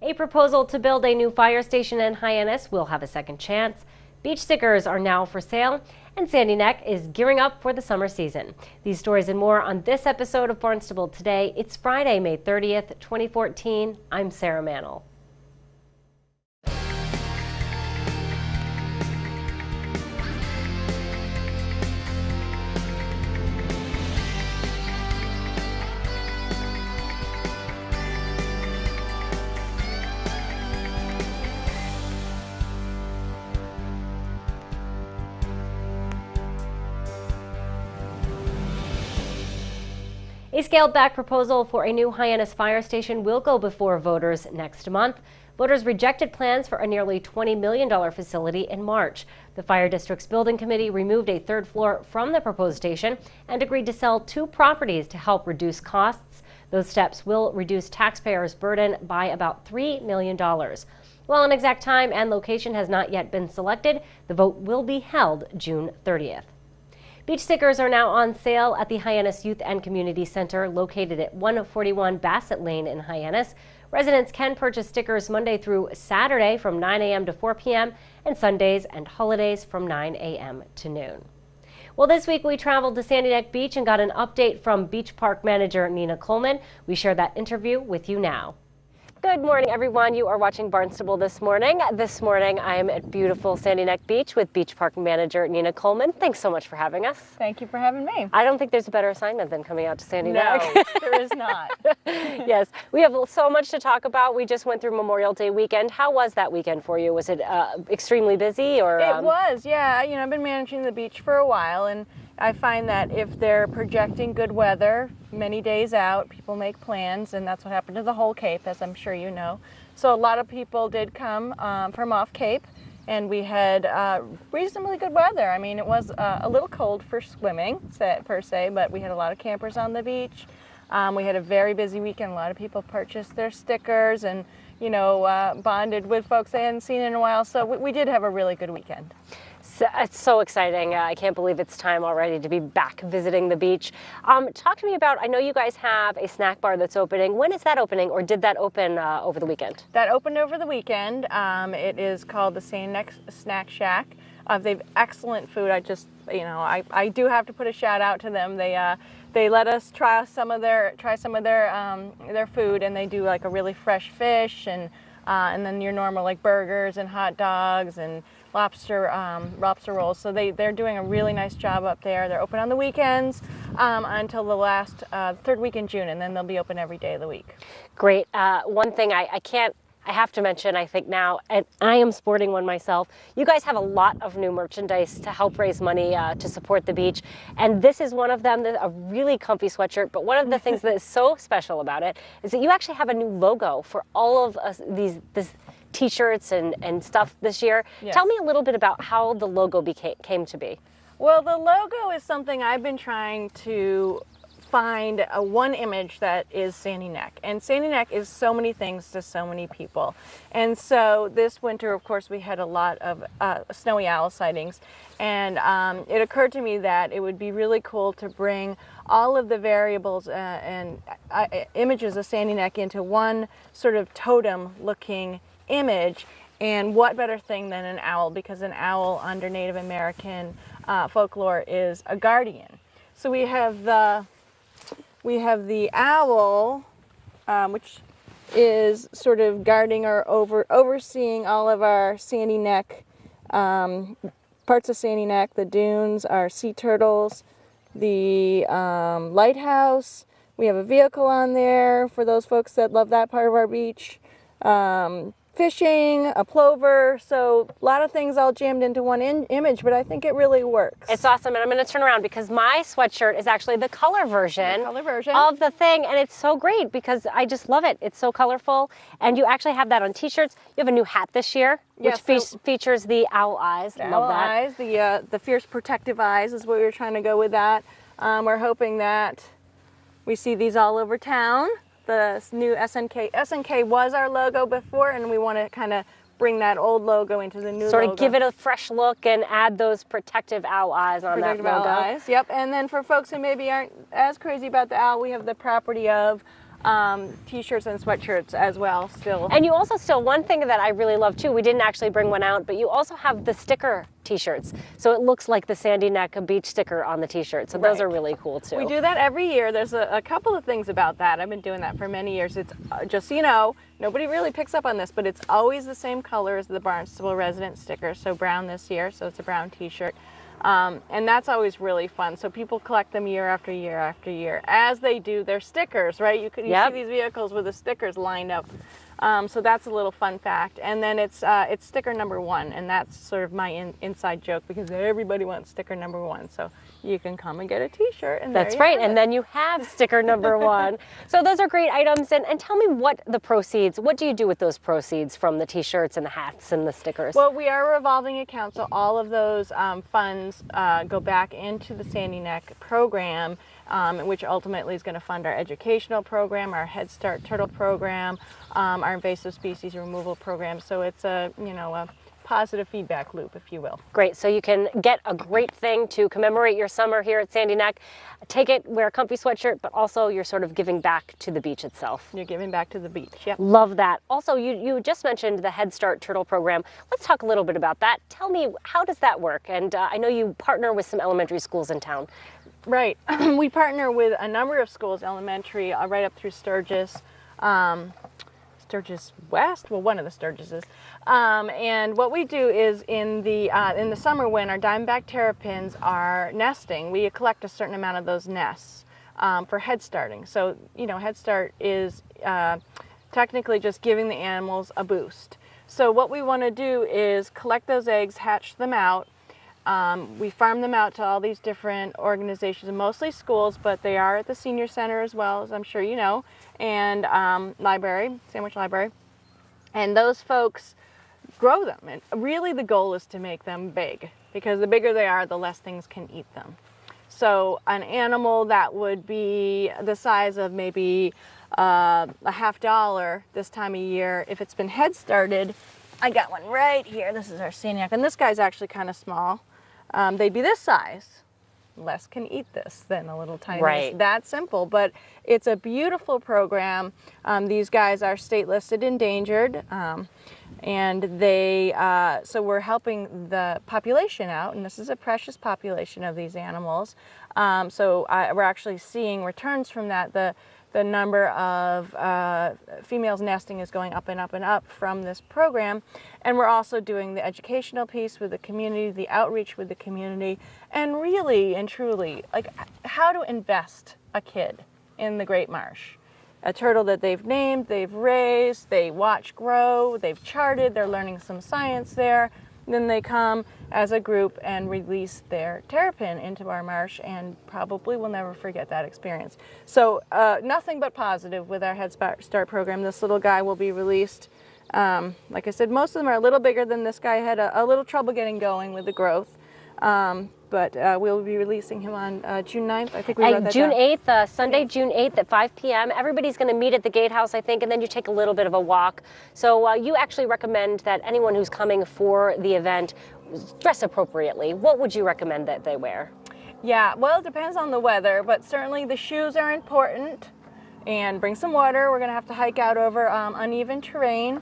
A proposal to build a new fire station in Hyannis will have a second chance. Beach stickers are now for sale, and Sandy Neck is gearing up for the summer season. These stories and more on this episode of Barnstable Today. It's Friday, May 30th, 2014. I'm Sarah Mannel. A scaled-back proposal for a new Hyannis fire station will go before voters next month. Voters rejected plans for a nearly $20 million facility in March. The fire district's building committee removed a third floor from the proposed station and agreed to sell 2 properties to help reduce costs. Those steps will reduce taxpayers' burden by about $3 million. While an exact time and location has not yet been selected, the vote will be held June 30th. Beach stickers are now on sale at the Hyannis Youth and Community Center located at 141 Bassett Lane in Hyannis. Residents can purchase stickers Monday through Saturday from 9 a.m. to 4 p.m. and Sundays and holidays from 9 a.m. to noon. Well, this week we traveled to Sandy Neck Beach and got an update from Beach Park Manager Nina Coleman. We share that interview with you now. Good morning, everyone. You are watching Barnstable this morning. This morning, I am at beautiful Sandy Neck Beach with Beach Park Manager Nina Coleman. Thanks so much for having us. Thank you for having me. I don't think there's a better assignment than coming out to Sandy Neck. No, there is not. Yes, we have so much to talk about. We just went through Memorial Day weekend. How was that weekend for you? Was it extremely busy, or? It was, yeah. You know, I've been managing the beach for a while, and I find that if they're projecting good weather many days out, people make plans, and that's what happened to the whole Cape, as I'm sure you know. So a lot of people did come from off Cape, and we had reasonably good weather. I mean, it was a little cold for swimming, per se, but we had a lot of campers on the beach. We had a very busy weekend. A lot of people purchased their stickers and, you know, bonded with folks they hadn't seen in a while. So we did have a really good weekend. So, it's so exciting. I can't believe it's time already to be back visiting the beach. Talk to me about, I know you guys have a snack bar that's opening. When is that opening, or did that open over the weekend? That opened over the weekend. It is called the Sandy Neck Snack Shack. They have excellent food. I do have to put a shout out to them. They let us try some of their food, and they do like a really fresh fish and then your normal like burgers and hot dogs and lobster rolls. So they're doing a really nice job up there. They're open on the weekends until the last third week in June, and then they'll be open every day of the week. Great. One thing I have to mention, I think now, and I am sporting one myself, you guys have a lot of new merchandise to help raise money to support the beach. And this is one of them, a really comfy sweatshirt. But one of the things that is so special about it is that you actually have a new logo for all of these t-shirts and stuff this year. Yes. Tell me a little bit about how the logo came to be. Well, the logo is something I've been trying to find one image that is Sandy Neck. And Sandy Neck is so many things to so many people. And so this winter, of course, we had a lot of snowy owl sightings. And it occurred to me that it would be really cool to bring all of the variables and images of Sandy Neck into one sort of totem-looking image. And what better thing than an owl, because an owl under Native American folklore is a guardian. So we have the owl, which is sort of guarding or overseeing all of our Sandy Neck, parts of Sandy Neck, the dunes, our sea turtles, the lighthouse. We have a vehicle on there for those folks that love that part of our beach. Fishing, a plover, so a lot of things all jammed into one image, but I think it really works. It's awesome, and I'm going to turn around because my sweatshirt is actually the color version of the thing, and it's so great because I just love it. It's so colorful, and you actually have that on t-shirts. You have a new hat this year, which features the owl eyes. Love that. Eyes, the fierce protective eyes is what we were trying to go with that. We're hoping that we see these all over town. The new SNK. SNK was our logo before, and we want to kind of bring that old logo into the new logo. Sort of give it a fresh look and add those protective owl eyes on that logo. Protective owl eyes, yep. And then for folks who maybe aren't as crazy about the owl, we have the property of t-shirts and sweatshirts as well still. And you also one thing that I really love too, we didn't actually bring one out, but you also have the sticker t-shirts. So it looks like the Sandy Neck beach sticker on the t-shirt. So those are really cool too. We do that every year. There's a couple of things about that. I've been doing that for many years. It's just so you know, nobody really picks up on this, but it's always the same color as the Barnstable resident sticker. So brown this year, so it's a brown t-shirt. And that's always really fun. So people collect them year after year after year, as they do their stickers, right? You see these vehicles with the stickers lined up. So that's a little fun fact. And then it's sticker number 1, and that's sort of my inside joke because everybody wants sticker number 1. So you can come and get a t-shirt. And that's right. And then you have sticker number 1. So those are great items. And tell me what do you do with those proceeds from the t-shirts and the hats and the stickers? Well, we are a revolving account, so all of those funds go back into the Sandy Neck program, which ultimately is going to fund our educational program, our Head Start Turtle program, our invasive species removal program. So it's a positive feedback loop, if you will. Great. So you can get a great thing to commemorate your summer here at Sandy Neck. Take it, wear a comfy sweatshirt, but also you're sort of giving back to the beach itself. You're giving back to the beach, yep. Love that. Also, you just mentioned the Head Start Turtle program. Let's talk a little bit about that. Tell me, how does that work? And I know you partner with some elementary schools in town. Right. We partner with a number of schools, elementary, right up through Sturgis. Sturgis West, well, one of the Sturgises. And what we do is in the summer when our diamondback terrapins are nesting, we collect a certain amount of those nests for head starting. So, Head Start is technically just giving the animals a boost. So what we want to do is collect those eggs, hatch them out. We farm them out to all these different organizations, mostly schools, but they are at the senior center as well, as I'm sure you know, and library, Sandwich Library. And those folks grow them. And really the goal is to make them big, because the bigger they are, the less things can eat them. So an animal that would be the size of maybe a $50 this time of year, if it's been head started, I got one right here. This is our Sandy Neck, and this guy's actually kind of small. They'd be this size. Less can eat this than a little tiny. Right. It's that simple, but it's a beautiful program. These guys are state listed endangered, and so we're helping the population out, and this is a precious population of these animals. So we're actually seeing returns from that. The number of females nesting is going up and up and up from this program. And we're also doing the educational piece with the community, the outreach with the community, and really and truly, like how to invest a kid in the Great Marsh. A turtle that they've named, they've raised, they watch grow, they've charted, they're learning some science there. Then they come as a group and release their terrapin into our marsh, and probably will never forget that experience. So nothing but positive with our Head Start program. This little guy will be released. Like I said, most of them are a little bigger than this guy. Had a little trouble getting going with the growth. But we'll be releasing him on June 9th. I think we wrote that June down. 8th, Sunday, June 8th at 5 p.m. Everybody's going to meet at the gatehouse, I think, and then you take a little bit of a walk. So you actually recommend that anyone who's coming for the event dress appropriately. What would you recommend that they wear? Yeah, well, it depends on the weather, but certainly the shoes are important. And bring some water. We're going to have to hike out over uneven terrain.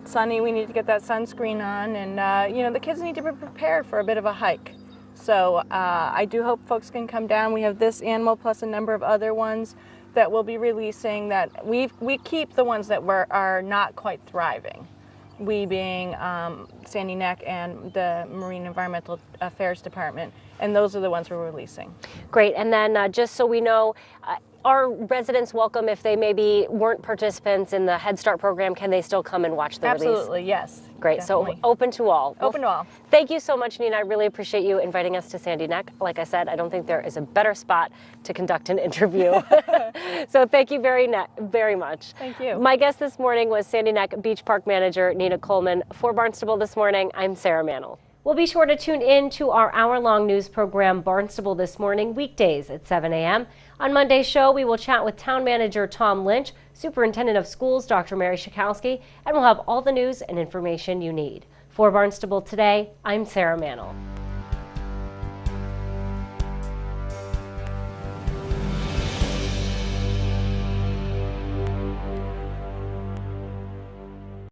Sunny, we need to get that sunscreen on, and the kids need to be prepared for a bit of a hike. So I do hope folks can come down. We have this animal plus a number of other ones that we'll be releasing. That we keep the ones that are not quite thriving. We being Sandy Neck and the Marine Environmental Affairs Department, and those are the ones we're releasing. Great, and then just so we know, are residents welcome if they maybe weren't participants in the Head Start program? Can they still come and watch the release? Absolutely, yes. Great, Definitely. So open to all. Open to all. Thank you so much, Nina. I really appreciate you inviting us to Sandy Neck. Like I said, I don't think there is a better spot to conduct an interview. So thank you very much. Thank you. My guest this morning was Sandy Neck Beach Park Manager Nina Coleman. For Barnstable This Morning, I'm Sarah Mantle. We'll be sure to tune in to our hour-long news program, Barnstable This Morning, weekdays at 7 a.m. On Monday's show, we will chat with Town Manager Tom Lynch, Superintendent of Schools Dr. Mary Schakowsky, and we'll have all the news and information you need. For Barnstable Today, I'm Sarah Mantle.